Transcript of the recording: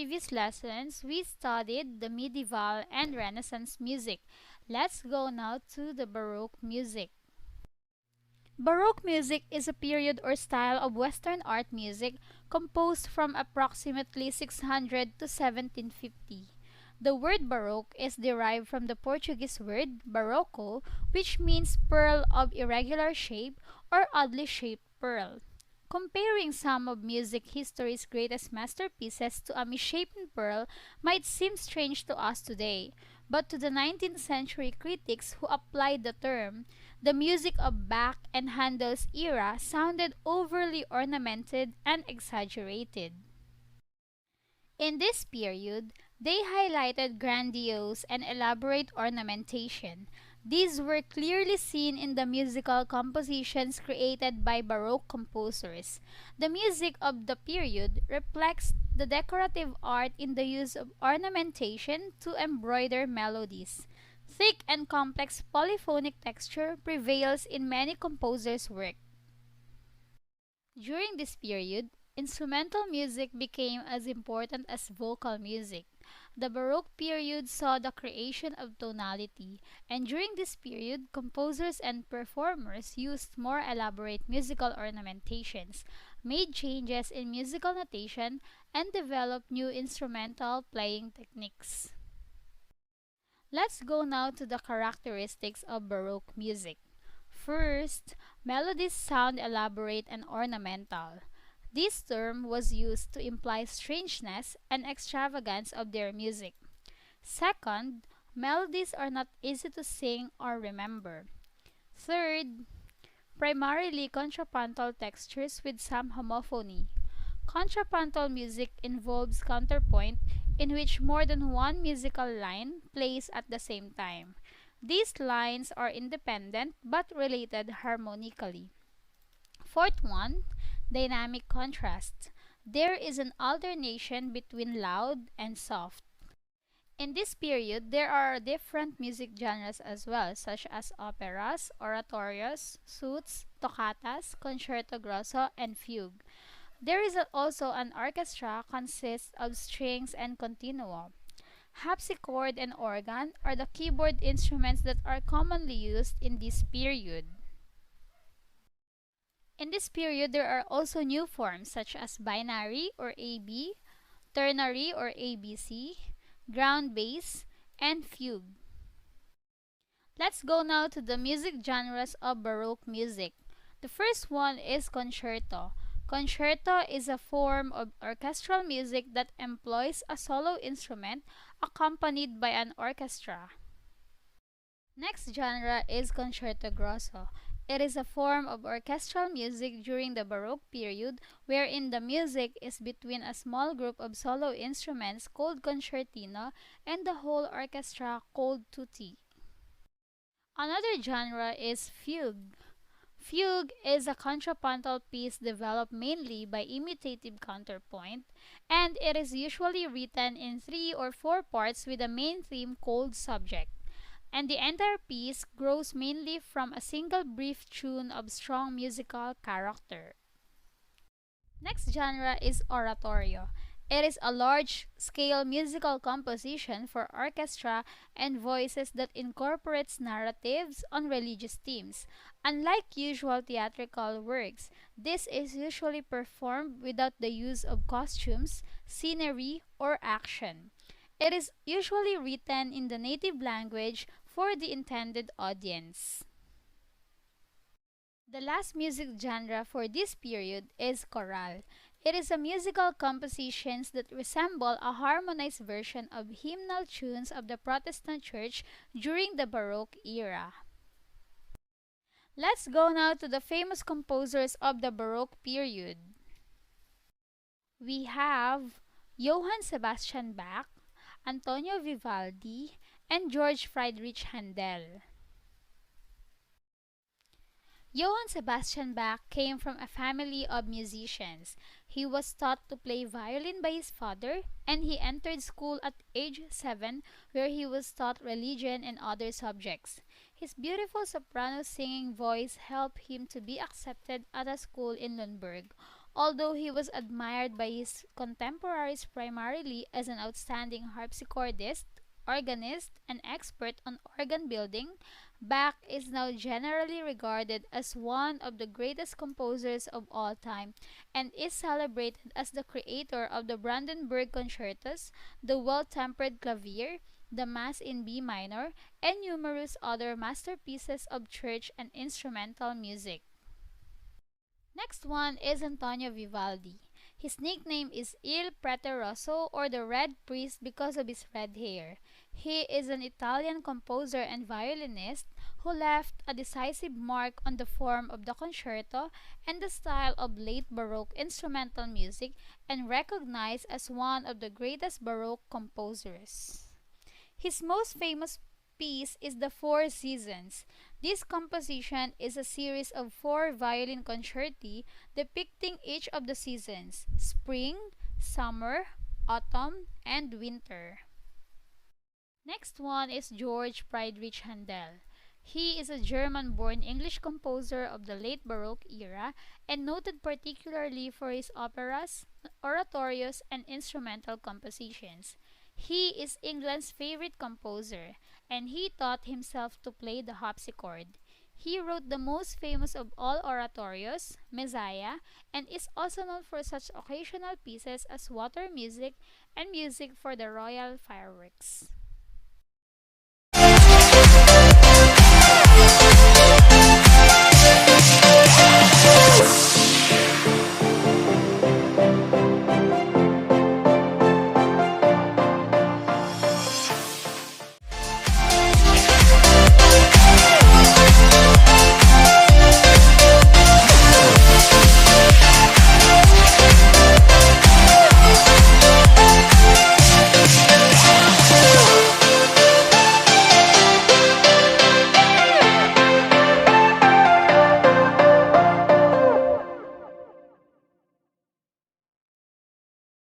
previous lessons, we studied the medieval and Renaissance music. Let's go now to the Baroque music. Baroque music is a period or style of Western art music composed from approximately 600 to 1750. The word Baroque is derived from the Portuguese word barroco, which means pearl of irregular shape or oddly shaped pearl. Comparing some of music history's greatest masterpieces to a misshapen pearl might seem strange to us today, but to the 19th century critics who applied the term, the music of Bach and Handel's era sounded overly ornamented and exaggerated. In this period, they highlighted grandiose and elaborate ornamentation. These were clearly seen in the musical compositions created by Baroque composers. The music of the period reflects the decorative art in the use of ornamentation to embroider melodies. Thick and complex polyphonic texture prevails in many composers' work. During this period, instrumental music became as important as vocal music. The Baroque period saw the creation of tonality, and during this period, composers and performers used more elaborate musical ornamentations, made changes in musical notation, and developed new instrumental playing techniques. Let's go now to the characteristics of Baroque music. First, melodies sound elaborate and ornamental. This term was used to imply strangeness and extravagance of their music. Second, melodies are not easy to sing or remember. Third, primarily contrapuntal textures with some homophony. Contrapuntal music involves counterpoint in which more than one musical line plays at the same time. These lines are independent but related harmonically. Fourth one, dynamic contrast. There is an alternation between loud and soft. In this period, there are different music genres as well, such as operas, oratorios, suites, toccatas, concerto grosso, and fugue. There is also an orchestra consists of strings and continuo. Harpsichord and organ are the keyboard instruments that are commonly used in this period. In this period, there are also new forms such as binary or AB, ternary or ABC, ground bass, and fugue. Let's go now to the music genres of Baroque music. The first one is concerto. Concerto is a form of orchestral music that employs a solo instrument accompanied by an orchestra. Next genre is concerto grosso. It is a form of orchestral music during the Baroque period wherein the music is between a small group of solo instruments called concertino and the whole orchestra called tutti. Another genre is fugue. Fugue is a contrapuntal piece developed mainly by imitative counterpoint, and it is usually written in 3 or 4 parts with a main theme called subject. And the entire piece grows mainly from a single brief tune of strong musical character. Next genre is oratorio. It is a large-scale musical composition for orchestra and voices that incorporates narratives on religious themes. Unlike usual theatrical works, this is usually performed without the use of costumes, scenery, or action. It is usually written in the native language for the intended audience. The last music genre for this period is chorale. It is a musical compositions that resemble a harmonized version of hymnal tunes of the Protestant Church during the Baroque era. Let's go now to the famous composers of the Baroque period. We have Johann Sebastian Bach, Antonio Vivaldi, and George Friedrich Handel. Johann Sebastian Bach came from a family of musicians. He was taught to play violin by his father, and he entered school at age 7, where he was taught religion and other subjects. His beautiful soprano singing voice helped him to be accepted at a school in Nuremberg. Although he was admired by his contemporaries primarily as an outstanding harpsichordist, organist, and expert on organ building, Bach is now generally regarded as one of the greatest composers of all time and is celebrated as the creator of the Brandenburg Concertos, the Well-Tempered Clavier, the Mass in B minor, and numerous other masterpieces of church and instrumental music. Next one is Antonio Vivaldi. His nickname is Il Preteroso or the Red Priest because of his red hair. He is an Italian composer and violinist who left a decisive mark on the form of the concerto and the style of late Baroque instrumental music and recognized as one of the greatest Baroque composers. His most famous piece is The Four Seasons. This composition is a series of four violin concerti depicting each of the seasons: spring, summer, autumn, and winter. Next one is George Friedrich Handel. He is a German-born English composer of the late Baroque era and noted particularly for his operas, oratorios, and instrumental compositions. He is England's favorite composer, and he taught himself to play the harpsichord. He wrote the most famous of all oratorios, Messiah, and is also known for such occasional pieces as water music and music for the royal fireworks.